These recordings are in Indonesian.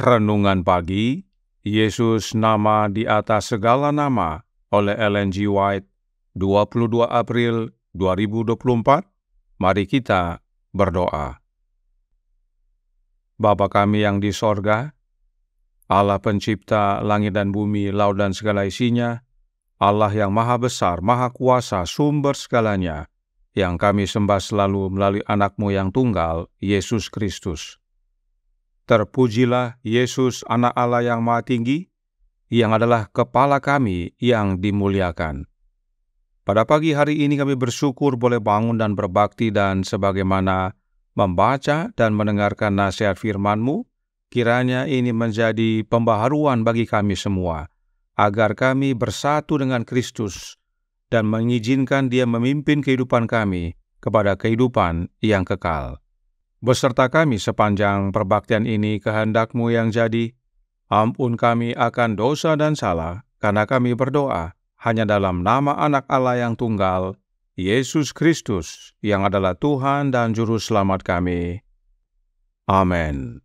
Renungan Pagi, Yesus Nama di Atas Segala Nama oleh Ellen G. White, 22 April 2024. Mari kita berdoa. Bapa kami yang di sorga, Allah pencipta langit dan bumi, laut dan segala isinya, Allah yang maha besar, maha kuasa, sumber segalanya, yang kami sembah selalu melalui anak-Mu yang tunggal, Yesus Kristus. Terpujilah Yesus, Anak Allah yang Maha Tinggi, yang adalah kepala kami yang dimuliakan. Pada pagi hari ini kami bersyukur boleh bangun dan berbakti, dan sebagaimana membaca dan mendengarkan nasihat firman-Mu, kiranya ini menjadi pembaharuan bagi kami semua, agar kami bersatu dengan Kristus dan mengizinkan Dia memimpin kehidupan kami kepada kehidupan yang kekal. Beserta kami sepanjang perbaktian ini, kehendak-Mu yang jadi. Ampun kami akan dosa dan salah, karena kami berdoa hanya dalam nama Anak Allah yang tunggal, Yesus Kristus, yang adalah Tuhan dan Juru Selamat kami. Amin.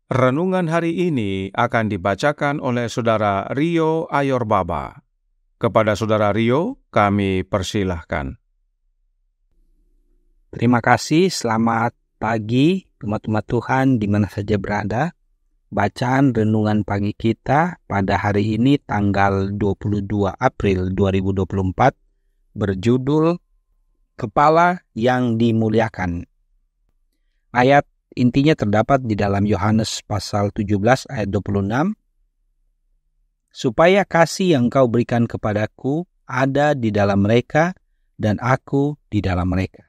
Renungan hari ini akan dibacakan oleh Saudara Rio Ayorbaba. Kepada Saudara Rio, kami persilahkan. Terima kasih, selamat pagi umat-umat Tuhan di mana saja berada. Bacaan renungan pagi kita pada hari ini tanggal 22 April 2024 berjudul Kepala yang Dimuliakan. Ayat intinya terdapat di dalam Yohanes pasal 17 ayat 26. Supaya kasih yang Kau berikan kepadaku ada di dalam mereka dan aku di dalam mereka.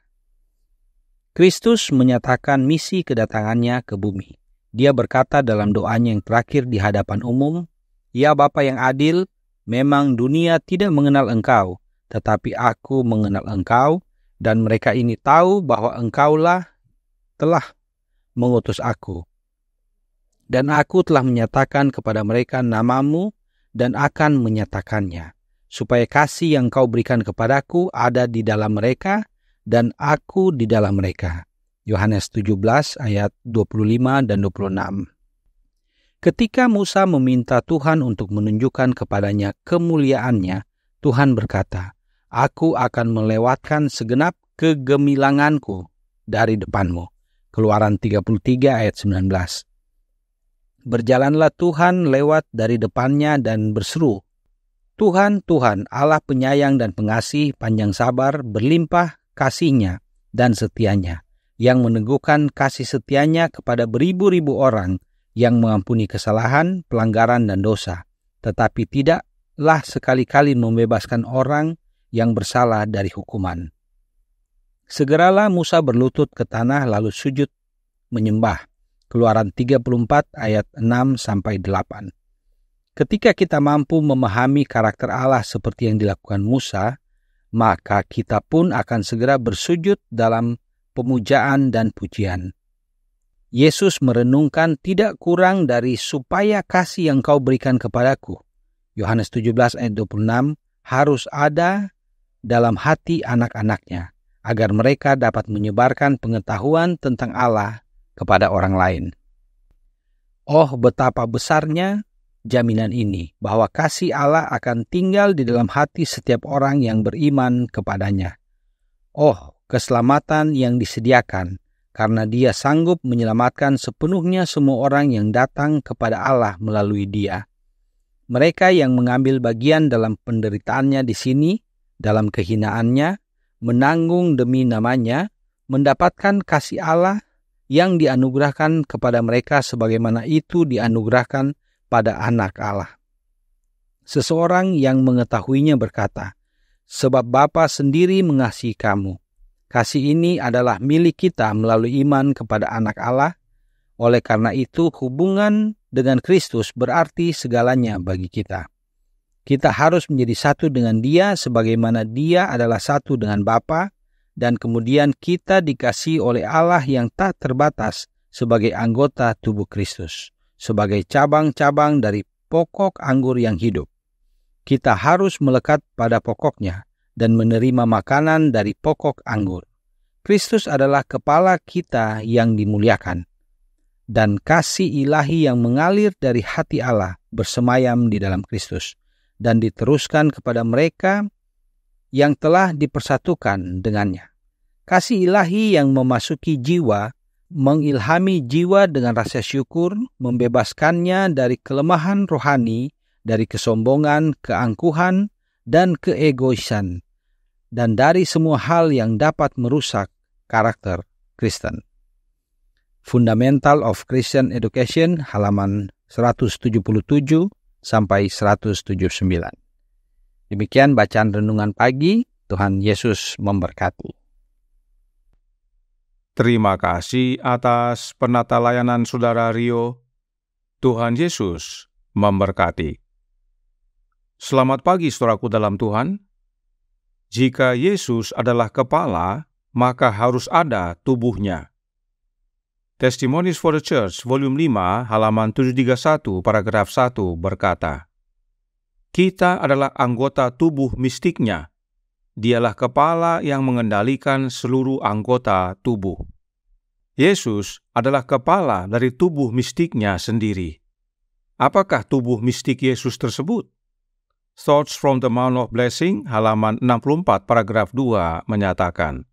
Kristus menyatakan misi kedatangannya ke bumi. Dia berkata dalam doanya yang terakhir di hadapan umum, "Ya Bapa yang adil, memang dunia tidak mengenal Engkau, tetapi aku mengenal Engkau, dan mereka ini tahu bahwa Engkaulah telah mengutus aku. Dan aku telah menyatakan kepada mereka nama-Mu dan akan menyatakannya, supaya kasih yang Kau berikan kepadaku ada di dalam mereka, dan aku di dalam mereka." Yohanes 17 ayat 25 dan 26. Ketika Musa meminta Tuhan untuk menunjukkan kepadanya kemuliaannya, Tuhan berkata, "Aku akan melewatkan segenap kegemilanganku dari depanmu." Keluaran 33 ayat 19. Berjalanlah Tuhan lewat dari depannya dan berseru, "Tuhan, Tuhan, Allah penyayang dan pengasih, panjang sabar, berlimpah kasih-Nya dan setia-Nya, yang meneguhkan kasih setia-Nya kepada beribu-ribu orang, yang mengampuni kesalahan, pelanggaran, dan dosa, tetapi tidaklah sekali-kali membebaskan orang yang bersalah dari hukuman." Segeralah Musa berlutut ke tanah lalu sujud menyembah. Keluaran 34 ayat 6-8. Ketika kita mampu memahami karakter Allah seperti yang dilakukan Musa, maka kita pun akan segera bersujud dalam pemujaan dan pujian. Yesus merenungkan tidak kurang dari supaya kasih yang Kau berikan kepadaku, Yohanes 17 ayat 26, harus ada dalam hati anak-anaknya, agar mereka dapat menyebarkan pengetahuan tentang Allah kepada orang lain. Oh, betapa besarnya jaminan ini, bahwa kasih Allah akan tinggal di dalam hati setiap orang yang beriman kepadanya. Oh, keselamatan yang disediakan, karena Dia sanggup menyelamatkan sepenuhnya semua orang yang datang kepada Allah melalui Dia. Mereka yang mengambil bagian dalam penderitaannya di sini, dalam kehinaannya, menanggung demi namanya, mendapatkan kasih Allah yang dianugerahkan kepada mereka sebagaimana itu dianugerahkan pada anak Allah. Seseorang yang mengetahuinya berkata, "Sebab Bapa sendiri mengasihi kamu. Kasih ini adalah milik kita melalui iman kepada anak Allah. Oleh karena itu hubungan dengan Kristus berarti segalanya bagi kita. Kita harus menjadi satu dengan Dia sebagaimana Dia adalah satu dengan Bapa, dan kemudian kita dikasihi oleh Allah yang tak terbatas sebagai anggota tubuh Kristus, sebagai cabang-cabang dari pokok anggur yang hidup. Kita harus melekat pada pokoknya dan menerima makanan dari pokok anggur. Kristus adalah kepala kita yang dimuliakan. dan kasih ilahi yang mengalir dari hati Allah bersemayam di dalam Kristus dan diteruskan kepada mereka yang telah dipersatukan dengannya. Kasih ilahi yang memasuki jiwa, mengilhami jiwa dengan rasa syukur, membebaskannya dari kelemahan rohani, dari kesombongan, keangkuhan, dan keegoisan, dan dari semua hal yang dapat merusak karakter Kristen. Fundamental of Christian Education, halaman 177 sampai 179. Demikian bacaan renungan pagi. Tuhan Yesus memberkati. Terima kasih atas penata layanan Saudara Rio. Tuhan Yesus memberkati. Selamat pagi saudaraku dalam Tuhan. Jika Yesus adalah kepala, maka harus ada tubuhnya. Testimonies for the Church, volume 5, halaman 731, paragraf 1 berkata, kita adalah anggota tubuh mistiknya. Dialah kepala yang mengendalikan seluruh anggota tubuh. Yesus adalah kepala dari tubuh mistiknya sendiri. Apakah tubuh mistik Yesus tersebut? Thoughts from the Mount of Blessing, halaman 64, paragraf 2 menyatakan,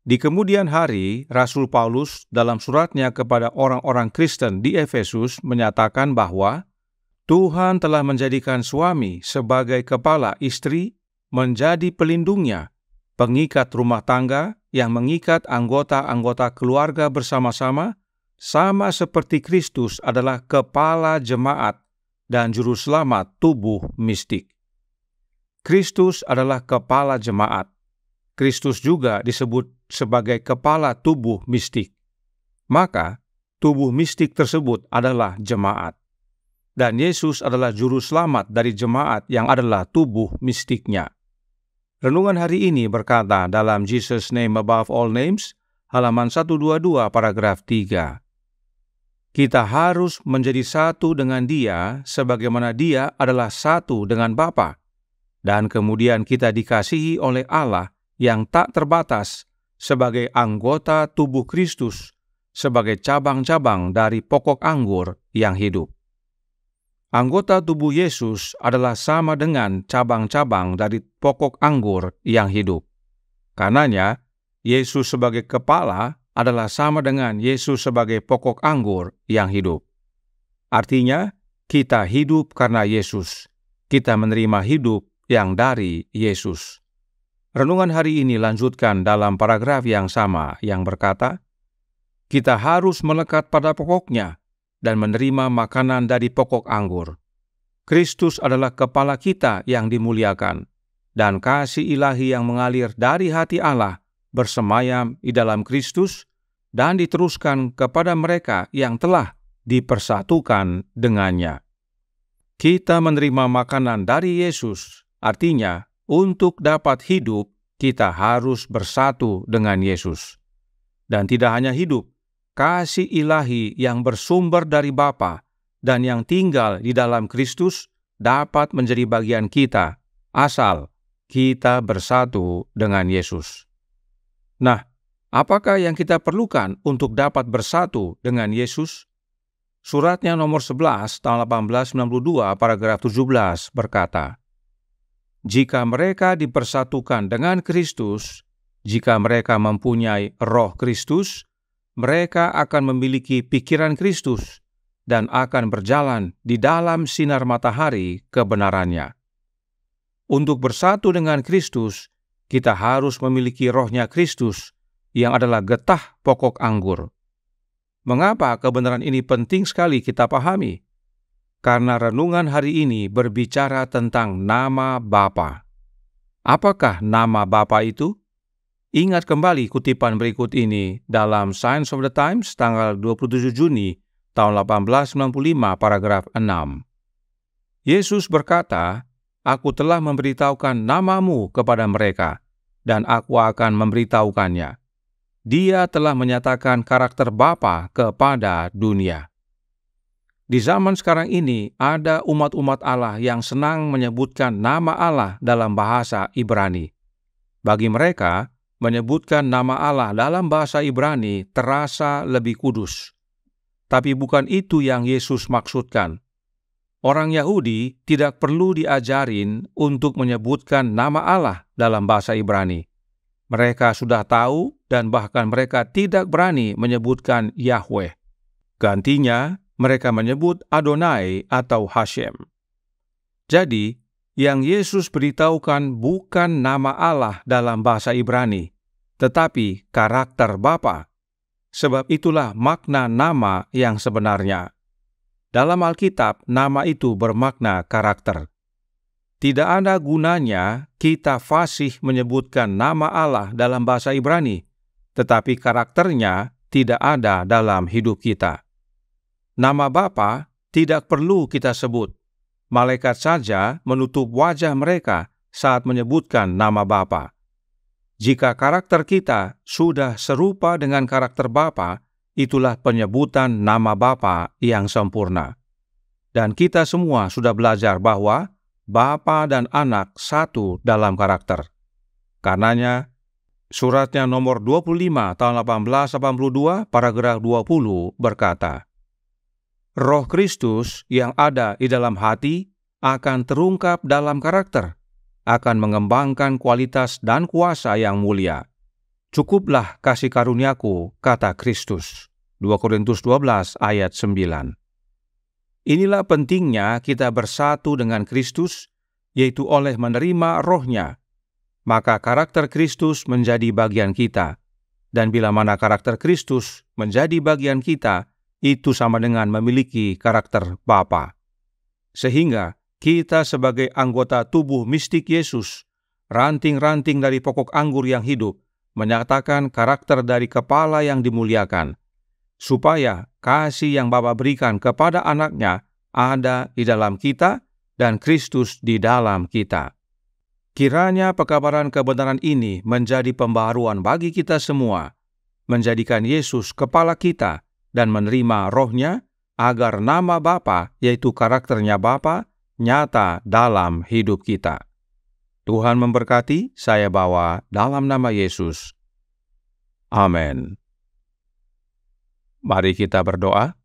di kemudian hari, Rasul Paulus dalam suratnya kepada orang-orang Kristen di Efesus menyatakan bahwa Tuhan telah menjadikan suami sebagai kepala istri, menjadi pelindungnya, pengikat rumah tangga yang mengikat anggota-anggota keluarga bersama-sama, sama seperti Kristus adalah kepala jemaat dan juru selamat tubuh mistik. Kristus adalah kepala jemaat. Kristus juga disebut sebagai kepala tubuh mistik. Maka, tubuh mistik tersebut adalah jemaat. Dan Yesus adalah juru selamat dari jemaat yang adalah tubuh mistiknya. Renungan hari ini berkata dalam Jesus Name Above All Names, halaman 122, paragraf 3. Kita harus menjadi satu dengan Dia sebagaimana Dia adalah satu dengan Bapa. Dan kemudian kita dikasihi oleh Allah yang tak terbatas sebagai anggota tubuh Kristus, sebagai cabang-cabang dari pokok anggur yang hidup. Anggota tubuh Yesus adalah sama dengan cabang-cabang dari pokok anggur yang hidup. Karenanya, Yesus sebagai kepala adalah sama dengan Yesus sebagai pokok anggur yang hidup. Artinya, kita hidup karena Yesus. Kita menerima hidup yang dari Yesus. Renungan hari ini lanjutkan dalam paragraf yang sama yang berkata, kita harus melekat pada pokoknya dan menerima makanan dari pokok anggur. Kristus adalah kepala kita yang dimuliakan, dan kasih ilahi yang mengalir dari hati Allah bersemayam di dalam Kristus dan diteruskan kepada mereka yang telah dipersatukan dengannya. Kita menerima makanan dari Yesus, artinya untuk dapat hidup, kita harus bersatu dengan Yesus. Dan tidak hanya hidup, kasih ilahi yang bersumber dari Bapa dan yang tinggal di dalam Kristus dapat menjadi bagian kita, asal kita bersatu dengan Yesus. Nah, apakah yang kita perlukan untuk dapat bersatu dengan Yesus? Suratnya nomor 11 tahun 1892 paragraf 17 berkata, jika mereka dipersatukan dengan Kristus, jika mereka mempunyai roh Kristus, mereka akan memiliki pikiran Kristus dan akan berjalan di dalam sinar matahari kebenarannya. Untuk bersatu dengan Kristus, kita harus memiliki rohnya Kristus yang adalah getah pokok anggur. Mengapa kebenaran ini penting sekali kita pahami? Karena renungan hari ini berbicara tentang nama Bapa. Apakah nama Bapa itu? Ingat kembali kutipan berikut ini dalam Signs of the Times tanggal 27 Juni tahun 1895 paragraf 6. Yesus berkata, aku telah memberitahukan namamu kepada mereka, dan aku akan memberitahukannya. Dia telah menyatakan karakter Bapa kepada dunia. Di zaman sekarang ini ada umat-umat Allah yang senang menyebutkan nama Allah dalam bahasa Ibrani. Bagi mereka, menyebutkan nama Allah dalam bahasa Ibrani terasa lebih kudus. tapi bukan itu yang Yesus maksudkan. Orang Yahudi tidak perlu diajarin untuk menyebutkan nama Allah dalam bahasa Ibrani. Mereka sudah tahu dan bahkan mereka tidak berani menyebutkan Yahweh. Gantinya, mereka menyebut Adonai atau Hashem. Jadi, yang Yesus beritahukan bukan nama Allah dalam bahasa Ibrani, tetapi karakter Bapa. Sebab itulah makna nama yang sebenarnya. Dalam Alkitab, nama itu bermakna karakter. Tidak ada gunanya kita fasih menyebutkan nama Allah dalam bahasa Ibrani, tetapi karakternya tidak ada dalam hidup kita. Nama Bapa tidak perlu kita sebut. Malaikat saja menutup wajah mereka saat menyebutkan nama Bapa. Jika karakter kita sudah serupa dengan karakter Bapa, itulah penyebutan nama Bapa yang sempurna. Dan kita semua sudah belajar bahwa Bapa dan Anak satu dalam karakter. Karenanya, suratnya nomor 25 tahun 1882, paragraf 20 berkata, Roh Kristus yang ada di dalam hati akan terungkap dalam karakter, akan mengembangkan kualitas dan kuasa yang mulia. Cukuplah kasih karuniaku, kata Kristus. 2 Korintus 12 ayat 9. Inilah pentingnya kita bersatu dengan Kristus, yaitu oleh menerima Roh-Nya. Maka karakter Kristus menjadi bagian kita. Dan bila mana karakter Kristus menjadi bagian kita, itu sama dengan memiliki karakter Bapa. Sehingga kita sebagai anggota tubuh mistik Yesus, ranting-ranting dari pokok anggur yang hidup, menyatakan karakter dari kepala yang dimuliakan, supaya kasih yang Bapa berikan kepada Anaknya ada di dalam kita dan Kristus di dalam kita. Kiranya pekabaran kebenaran ini menjadi pembaharuan bagi kita semua, menjadikan Yesus kepala kita dan menerima Roh-Nya, agar nama Bapa, yaitu karakternya Bapa, nyata dalam hidup kita. Tuhan memberkati, saya bawa dalam nama Yesus. Amin. Mari kita berdoa.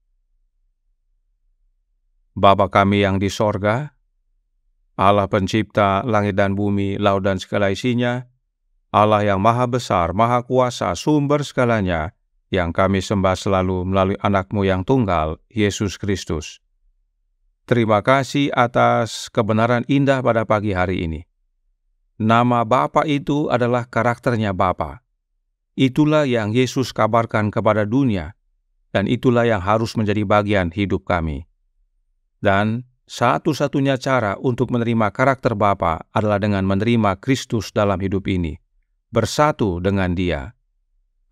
Bapa kami yang di sorga, Allah pencipta langit dan bumi, laut dan segala isinya, Allah yang maha besar, maha kuasa, sumber segalanya, yang kami sembah selalu melalui Anak-Mu yang tunggal, Yesus Kristus. Terima kasih atas kebenaran indah pada pagi hari ini. Nama Bapa itu adalah karakternya Bapa. Itulah yang Yesus kabarkan kepada dunia, dan itulah yang harus menjadi bagian hidup kami. Dan satu-satunya cara untuk menerima karakter Bapa adalah dengan menerima Kristus dalam hidup ini, bersatu dengan Dia.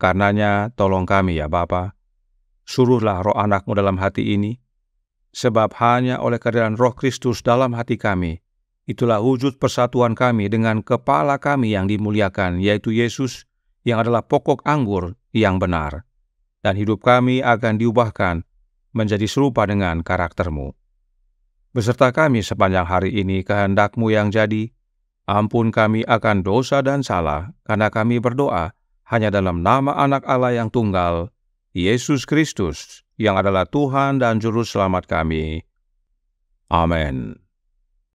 Karenanya, tolong kami ya Bapa, suruhlah Roh Anak-Mu dalam hati ini, sebab hanya oleh kehadiran Roh Kristus dalam hati kami, itulah wujud persatuan kami dengan kepala kami yang dimuliakan, yaitu Yesus, yang adalah pokok anggur yang benar. Dan hidup kami akan diubahkan menjadi serupa dengan karakter-Mu. Beserta kami sepanjang hari ini kehendak-Mu yang jadi, ampun kami akan dosa dan salah, karena kami berdoa hanya dalam nama Anak Allah yang tunggal, Yesus Kristus, yang adalah Tuhan dan Juru Selamat kami. Amin.